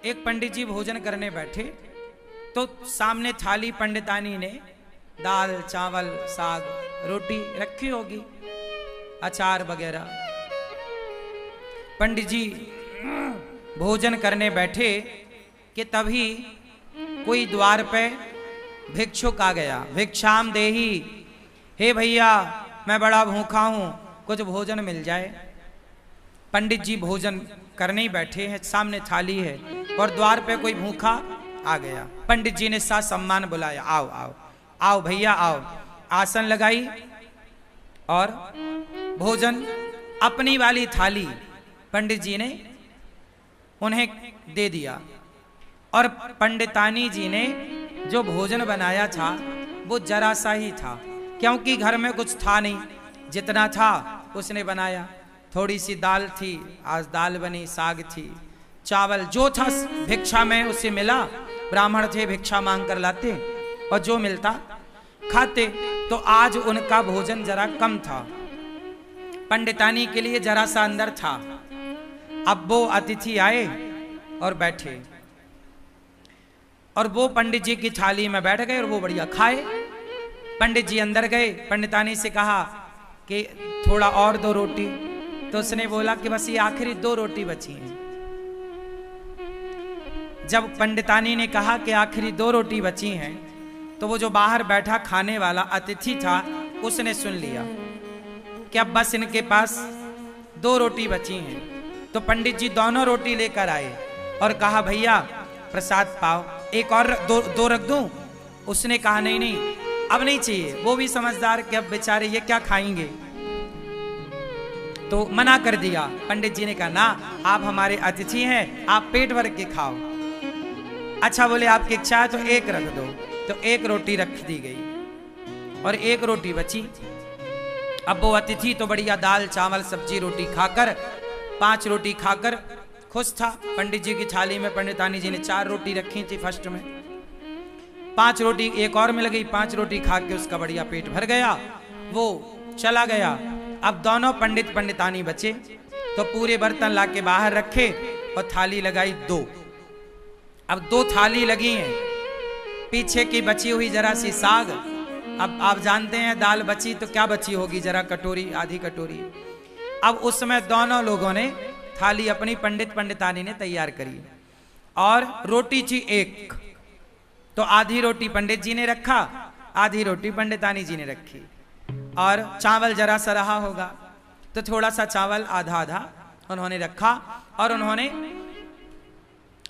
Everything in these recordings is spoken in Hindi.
एक पंडित जी भोजन करने बैठे तो सामने थाली पंडितानी ने दाल चावल साग रोटी रखी होगी, अचार वगैरह। पंडित जी भोजन करने बैठे कि तभी कोई द्वार पे भिक्षुक आ गया। भिक्षाम देही, हे भैया मैं बड़ा भूखा हूं, कुछ भोजन मिल जाए। पंडित जी भोजन करने ही बैठे हैं, सामने थाली है और द्वार पे कोई भूखा आ गया। पंडित जी ने साथ सम्मान बुलाया, आओ आओ आओ भैया आओ। आसन लगाई और भोजन अपनी वाली थाली पंडित जी ने उन्हें दे दिया। और पंडितानी जी ने जो भोजन बनाया था वो जरा सा ही था, क्योंकि घर में कुछ था नहीं, जितना था उसने बनाया। थोड़ी सी दाल थी, आज दाल बनी, साग थी, चावल जो था भिक्षा में उससे मिला। ब्राह्मण थे, भिक्षा मांग कर लाते और जो मिलता खाते। तो आज उनका भोजन जरा कम था, पंडितानी के लिए जरा सा अंदर था। अब वो अतिथि आए और बैठे और वो पंडित जी की थाली में बैठ गए और वो बढ़िया खाए। पंडित जी अंदर गए, पंडितानी से कहा कि थोड़ा और दो रोटी। तो उसने बोला कि बस ये आखिरी 2 रोटी बची हैं। जब पंडितानी ने कहा कि आखिरी 2 रोटी बची हैं, तो वो जो बाहर बैठा खाने वाला अतिथि था उसने सुन लिया कि अब बस इनके पास 2 रोटी बची हैं। तो पंडित जी दोनों रोटी लेकर आए और कहा भैया प्रसाद पाओ, एक और दो रख दूं। उसने कहा नहीं नहीं अब नहीं चाहिए। वो भी समझदार कि अब बेचारे ये क्या खाएंगे, तो मना कर दिया। पंडित जी ने कहा ना, आप हमारे अतिथि हैं, आप पेट भर के खाओ। अच्छा बोले आपकी इच्छा है तो एक रख दो। तो एक रोटी रख दी गई और एक रोटी बची। अब वो अतिथि तो बढ़िया दाल चावल सब्जी रोटी खाकर 5 रोटी खाकर खुश था। पंडित जी की थाली में पंडितानी जी ने 4 रोटी रखी थी फर्स्ट में, 5 रोटी एक और मिल गई। 5 रोटी खा के उसका बढ़िया पेट भर गया, वो चला गया। अब दोनों पंडित पंडितानी बचे तो पूरे बर्तन लाके बाहर रखे और थाली लगाई 2। अब 2 थाली लगी हैं, पीछे की बची हुई जरा सी साग। अब आप जानते हैं दाल बची तो क्या बची होगी, जरा कटोरी आधी कटोरी। अब उसमें दोनों लोगों ने थाली अपनी पंडित पंडितानी ने तैयार करी और रोटी थी 1। तो आधी रोटी पंडित जी ने रखा, आधी रोटी पंडितानी जी ने रखी। और चावल जरा सा रहा होगा तो थोड़ा सा चावल आधा आधा उन्होंने रखा और उन्होंने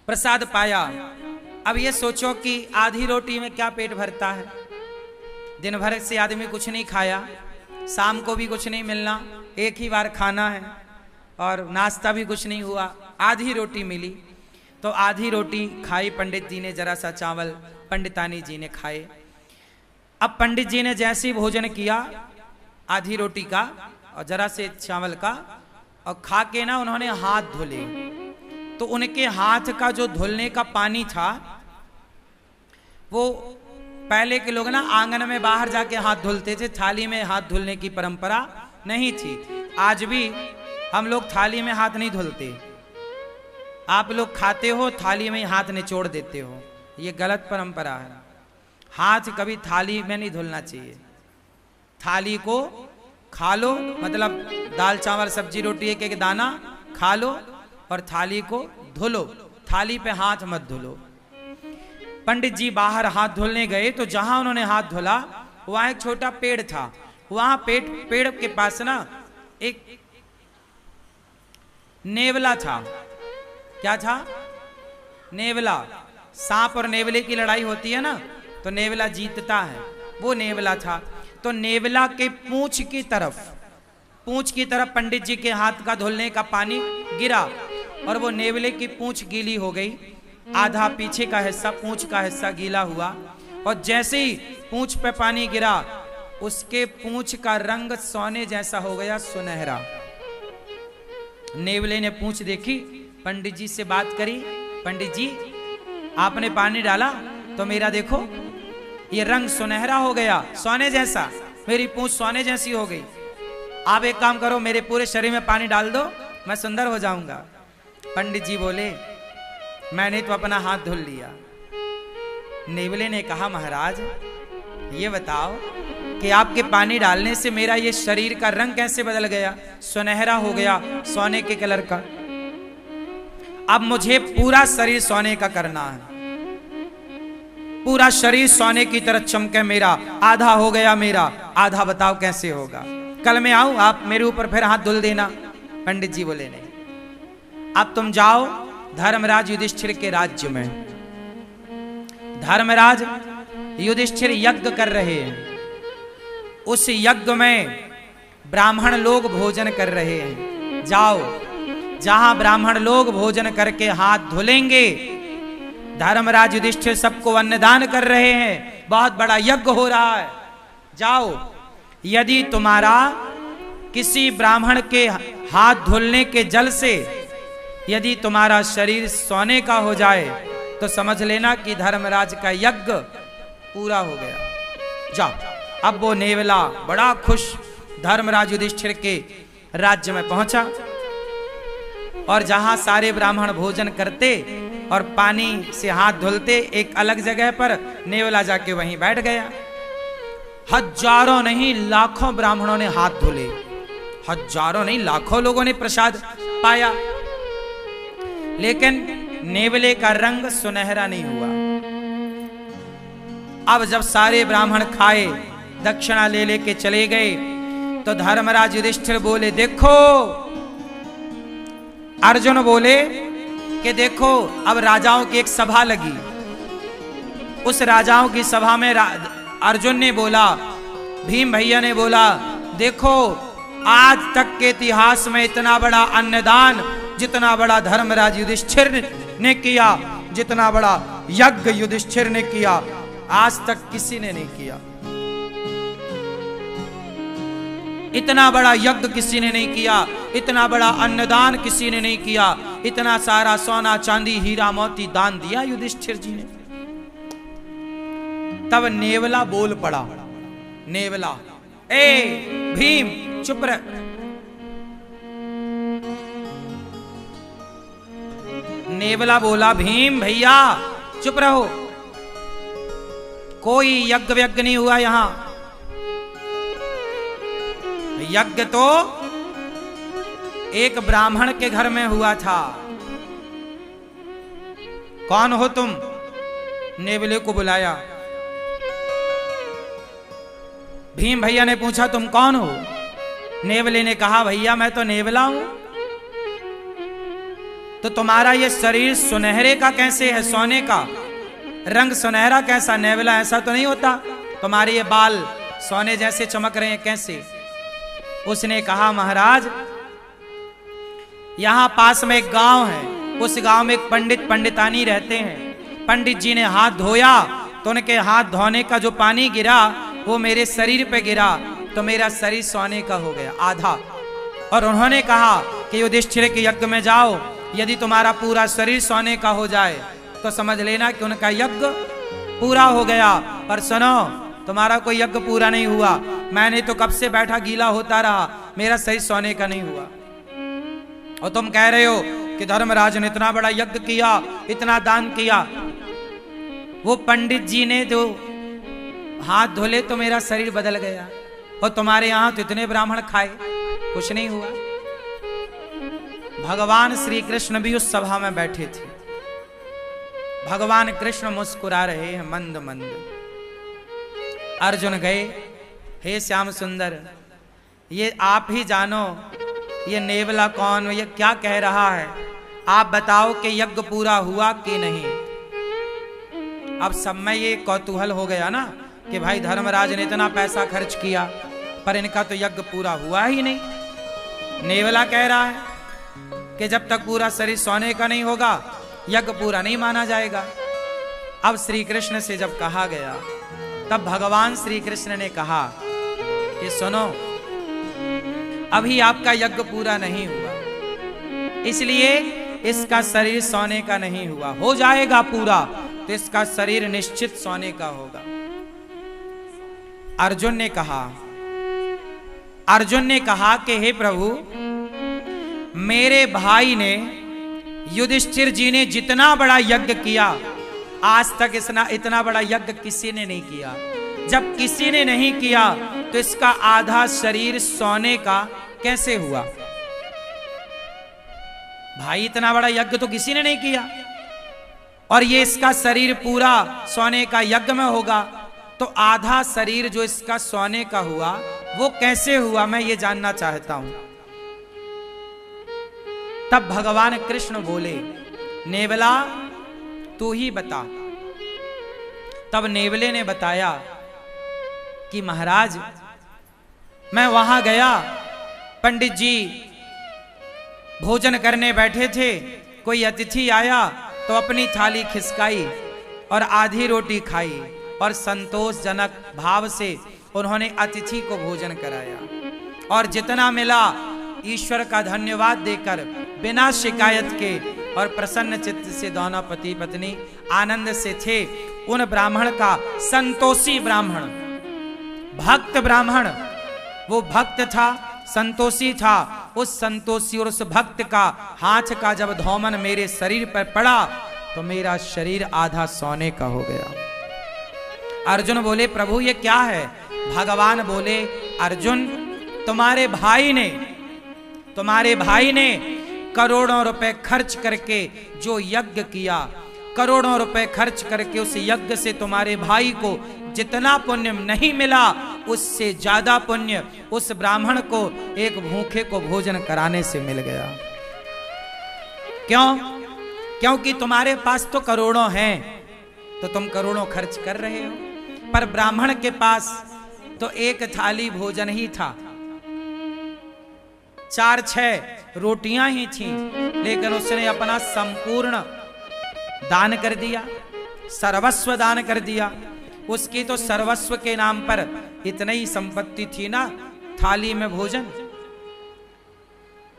प्रसाद पाया। अब ये सोचो कि आधी रोटी में क्या पेट भरता है। दिन भर से आदमी कुछ नहीं खाया, शाम को भी कुछ नहीं मिलना, एक ही बार खाना है और नाश्ता भी कुछ नहीं हुआ, आधी रोटी मिली। तो आधी रोटी खाई पंडित जी ने, जरा सा चावल पंडितानी जी ने खाए। अब पंडित जी ने जैसे ही भोजन किया आधी रोटी का और जरा से चावल का और खा के ना उन्होंने हाथ धुले। तो उनके हाथ का जो धुलने का पानी था वो पहले के लोग ना आंगन में बाहर जाके हाथ धुलते थे, थाली में हाथ धुलने की परंपरा नहीं थी। आज भी हम लोग थाली में हाथ नहीं धुलते। आप लोग खाते हो थाली में हाथ निचोड़ देते हो, ये गलत परंपरा है। हाथ कभी थाली में नहीं धुलना चाहिए। थाली को खा लो, मतलब दाल चावल सब्जी रोटी एक एक दाना खा लो और थाली को धुलो, थाली पे हाथ मत धुलो। पंडित जी बाहर हाथ धुलने गए तो जहां उन्होंने हाथ धुला वहां एक छोटा पेड़ था। वहां पेड़ के पास ना एक नेवला था। क्या था? नेवला। सांप और नेवले की लड़ाई होती है ना, तो नेवला जीतता है, वो नेवला था। तो नेवला के पूंछ की तरफ पंडित जी के हाथ का धुलने का पानी गिरा और वो नेवले की पूंछ गीली हो गई। आधा पीछे का हिस्सा, पूंछ का हिस्सा गीला हुआ और जैसे ही पूंछ पे पानी गिरा उसके पूंछ का रंग सोने जैसा हो गया, सुनहरा। नेवले ने पूंछ देखी, पंडित जी से बात करी, पंडित जी आपने पानी डाला तो मेरा देखो ये रंग सुनहरा हो गया, सोने जैसा, मेरी पूंछ सोने जैसी हो गई। आप एक काम करो, मेरे पूरे शरीर में पानी डाल दो, मैं सुंदर हो जाऊंगा। पंडित जी बोले मैंने तो अपना हाथ धुल लिया। नेवले ने कहा महाराज ये बताओ कि आपके पानी डालने से मेरा ये शरीर का रंग कैसे बदल गया, सुनहरा हो गया, सोने के कलर का। अब मुझे पूरा शरीर सोने का करना है, पूरा शरीर सोने की तरह चमके मेरा। आधा हो गया मेरा, आधा बताओ कैसे होगा। कल मैं आऊं, आप मेरे ऊपर फिर हाथ धुल देना। पंडित जी बोले नहीं, अब तुम जाओ धर्मराज युधिष्ठिर के राज्य में। धर्मराज युधिष्ठिर यज्ञ कर रहे हैं, उस यज्ञ में ब्राह्मण लोग भोजन कर रहे हैं। जाओ, जहां ब्राह्मण लोग भोजन करके हाथ धुलेंगे, धर्मराज युधिष्ठिर सबको अन्नदान कर रहे हैं, बहुत बड़ा यज्ञ हो रहा है। जाओ, यदि तुम्हारा किसी ब्राह्मण के हाथ धुलने के जल से यदि तुम्हारा शरीर सोने का हो जाए तो समझ लेना कि धर्मराज का यज्ञ पूरा हो गया। जाओ। अब वो नेवला बड़ा खुश धर्मराज युधिष्ठिर के राज्य में पहुंचा, और जहां सारे ब्राह्मण भोजन करते और पानी से हाथ धुलते, एक अलग जगह पर नेवला जाके वहीं बैठ गया। हजारों नहीं लाखों ब्राह्मणों ने हाथ धुले, हजारों नहीं लाखों लोगों ने प्रसाद पाया, लेकिन नेवले का रंग सुनहरा नहीं हुआ। अब जब सारे ब्राह्मण खाए, दक्षिणा ले लेके चले गए, तो धर्मराज युधिष्ठिर बोले देखो, अर्जुन बोले कि देखो अब राजाओं की एक सभा लगी। उस राजाओं की सभा में अर्जुन ने बोला, भीम भैया ने बोला, देखो आज तक के इतिहास में इतना बड़ा अन्नदान जितना बड़ा धर्मराज युधिष्ठिर ने किया, जितना बड़ा यज्ञ युधिष्ठिर ने किया, आज तक किसी ने नहीं किया। इतना बड़ा यज्ञ किसी ने नहीं किया, इतना बड़ा अन्नदान किसी ने नहीं किया, इतना सारा सोना चांदी हीरा मोती दान दिया युधिष्ठिर जी ने। तब नेवला बोल पड़ा, नेवला, ए भीम चुप रह। नेवला बोला, भीम भैया चुप रहो, कोई यज्ञ व्यज्ञ नहीं हुआ यहां। यज्ञ तो एक ब्राह्मण के घर में हुआ था। कौन हो तुम? नेवले को बुलाया। भीम भैया ने पूछा तुम कौन हो? नेवले ने कहा भैया मैं तो नेवला हूं। तो तुम्हारा ये शरीर सुनहरे का कैसे है, सोने का रंग सुनहरा कैसा? नेवला ऐसा तो नहीं होता, तुम्हारे ये बाल सोने जैसे चमक रहे हैं कैसे? उसने कहा महाराज यहां पास में एक गांव है, उस गांव में एक पंडित पंडितानी रहते हैं। पंडित जी ने हाथ धोया तो उनके हाथ धोने का जो पानी गिरा वो मेरे शरीर पे गिरा, तो मेरा शरीर सोने का हो गया आधा। और उन्होंने कहा कि युधिष्ठिर के यज्ञ में जाओ, यदि तुम्हारा पूरा शरीर सोने का हो जाए तो समझ लेना कि उनका यज्ञ पूरा हो गया। पर सुनो, तुम्हारा कोई यज्ञ पूरा नहीं हुआ, मैंने तो कब से बैठा गीला होता रहा, मेरा शरीर सोने का नहीं हुआ। और तुम कह रहे हो कि धर्मराज ने इतना बड़ा यज्ञ किया, इतना दान किया। वो पंडित जी ने जो हाथ धोले तो मेरा शरीर बदल गया, और तुम्हारे यहां तो इतने ब्राह्मण खाए, कुछ नहीं हुआ। भगवान श्री कृष्ण भी उस सभा में बैठे थे। भगवान कृष्ण मुस्कुरा रहे हैं मंद मंद। अर्जुन गए, हे श्याम सुंदर, ये आप ही जानो ये नेवला कौन, ये क्या कह रहा है, आप बताओ कि यज्ञ पूरा हुआ कि नहीं। अब सब में ये कौतूहल हो गया ना कि भाई धर्मराज ने इतना पैसा खर्च किया पर इनका तो यज्ञ पूरा हुआ ही नहीं। नेवला कह रहा है कि जब तक पूरा शरीर सोने का नहीं होगा यज्ञ पूरा नहीं माना जाएगा। अब श्री कृष्ण से जब कहा गया तब भगवान श्री कृष्ण ने कहा कि सुनो, अभी आपका यज्ञ पूरा नहीं हुआ, इसलिए इसका शरीर सोने का नहीं हुआ। हो जाएगा पूरा तो इसका शरीर निश्चित सोने का होगा। अर्जुन ने कहा कि हे प्रभु, मेरे भाई ने युधिष्ठिर जी ने जितना बड़ा यज्ञ किया, आज तक इतना बड़ा यज्ञ किसी ने नहीं किया। जब किसी ने नहीं किया तो इसका आधा शरीर सोने का कैसे हुआ? भाई इतना बड़ा यज्ञ तो किसी ने नहीं किया, और ये इसका शरीर पूरा सोने का यज्ञ में होगा, तो आधा शरीर जो इसका सोने का हुआ वो कैसे हुआ, मैं ये जानना चाहता हूं। तब भगवान कृष्ण बोले, नेवला तू ही बता। तब नेवले ने बताया कि महाराज मैं वहां गया, पंडित जी भोजन करने बैठे थे, कोई अतिथि आया तो अपनी थाली खिसकाई और आधी रोटी खाई, और संतोषजनक भाव से उन्होंने अतिथि को भोजन कराया, और जितना मिला ईश्वर का धन्यवाद देकर बिना शिकायत के और प्रसन्न चित्त से दोनों पति पत्नी आनंद से थे। उन ब्राह्मण का, संतोषी ब्राह्मण, भक्त ब्राह्मण, वो भक्त था, संतोषी था, उस संतोषी और उस भक्त का हाथ का जब धौमन मेरे शरीर पर पड़ा तो मेरा शरीर आधा सोने का हो गया। अर्जुन बोले, प्रभु ये क्या है? भगवान बोले, अर्जुन तुम्हारे भाई ने करोड़ों रुपए खर्च करके जो यज्ञ किया, करोड़ों रुपए खर्च करके उस यज्ञ से तुम्हारे भाई को जितना पुण्य नहीं मिला, उससे ज्यादा पुण्य उस ब्राह्मण को एक भूखे को भोजन कराने से मिल गया। क्यों? क्योंकि तुम्हारे पास तो करोड़ों हैं, तो तुम करोड़ों खर्च कर रहे हो, पर ब्राह्मण के पास तो एक थाली भोजन ही था, 4-6 रोटियां ही थी, लेकिन उसने अपना संपूर्ण दान कर दिया, सर्वस्व दान कर दिया। उसकी तो सर्वस्व के नाम पर इतनी ही संपत्ति थी ना, थाली में भोजन।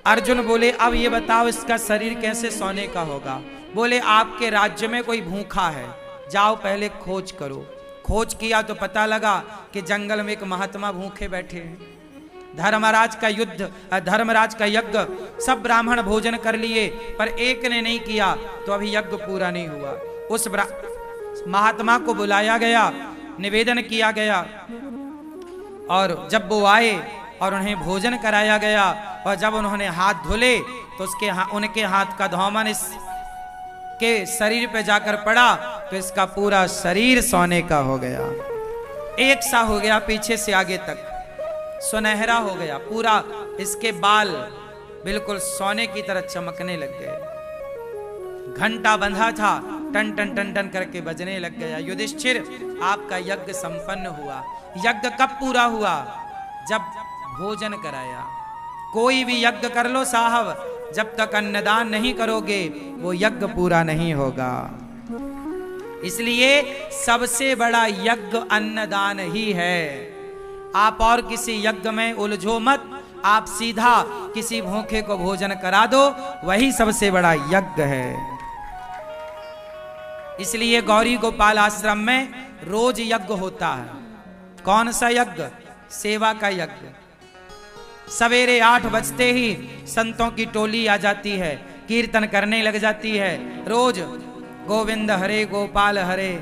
अर्जुन बोले, अब ये बताओ इसका शरीर कैसे सोने का होगा? बोले, आपके राज्य में कोई भूखा है, जाओ पहले खोज करो। खोज किया तो पता लगा कि जंगल में एक महात्मा भूखे बैठे हैं। धर्मराज का यज्ञ सब ब्राह्मण भोजन कर लिए, पर एक ने नहीं किया, तो अभी यज्ञ पूरा नहीं हुआ। उस महात्मा को बुलाया गया, निवेदन किया गया, और जब वो आए और उन्हें भोजन कराया गया, और जब उन्होंने हाथ धुले तो उनके हाथ का धौमन इसके शरीर पे जाकर पड़ा, तो इसका पूरा शरीर सोने का हो गया, एक सा हो गया, पीछे से आगे तक सुनहरा हो गया पूरा। इसके बाल बिल्कुल सोने की तरह चमकने लग गए। घंटा बंधा था, टन टन टन टन करके बजने लग गया। युधिष्ठिर, आपका यज्ञ संपन्न हुआ। यज्ञ कब पूरा हुआ? जब भोजन कराया। कोई भी यज्ञ कर लो साहब, जब तक अन्नदान नहीं करोगे वो यज्ञ पूरा नहीं होगा। इसलिए सबसे बड़ा यज्ञ अन्नदान ही है। आप और किसी यज्ञ में उलझो मत, आप सीधा किसी भूखे को भोजन करा दो, वही सबसे बड़ा यज्ञ है। इसलिए गौरी गोपाल आश्रम में रोज यज्ञ होता है। कौन सा यज्ञ? सेवा का यज्ञ। सवेरे 8 बजते ही संतों की टोली आ जाती है, कीर्तन करने लग जाती है। रोज गोविंद हरे गोपाल हरे,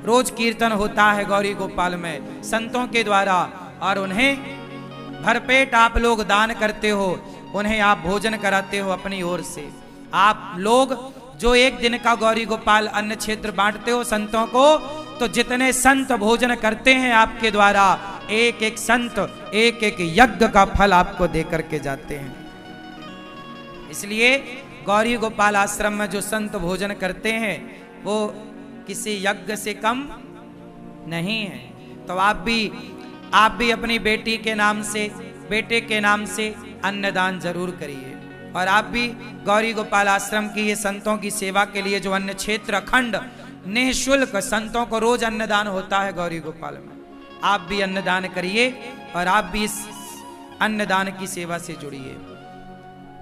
रोज कीर्तन होता है गौरी गोपाल में संतों के द्वारा, और उन्हें भरपेट आप लोग दान करते हो, उन्हें आप भोजन कराते हो अपनी ओर से। आप लोग जो एक दिन का गौरी गोपाल अन्न क्षेत्र बांटते हो संतों को, तो जितने संत भोजन करते हैं आपके द्वारा, एक एक संत एक एक यज्ञ का फल आपको दे करके जाते हैं। इसलिए गौरी गोपाल आश्रम में जो संत भोजन करते हैं वो किसी यज्ञ से कम नहीं है। तो आप भी अपनी बेटी के नाम से, बेटे के नाम से अन्नदान जरूर करिए। और आप भी गौरी गोपाल आश्रम की ये संतों की सेवा के लिए जो अन्न क्षेत्र अखंड निःशुल्क संतों को रोज अन्नदान होता है गौरी गोपाल में, आप भी अन्नदान करिए और आप भी इस अन्नदान की सेवा से जुड़िए।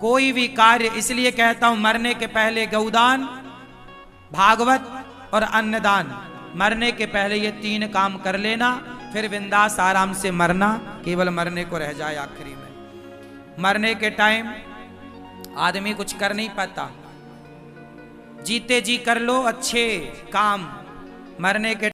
कोई भी कार्य, इसलिए कहता हूं मरने के पहले गौदान, भागवत और अन्नदान, मरने के पहले ये 3 काम कर लेना, फिर बिंदास आराम से मरना, केवल मरने को रह जाए आखिरी में। मरने के टाइम आदमी कुछ कर नहीं पाता, जीते जी कर लो अच्छे काम, मरने के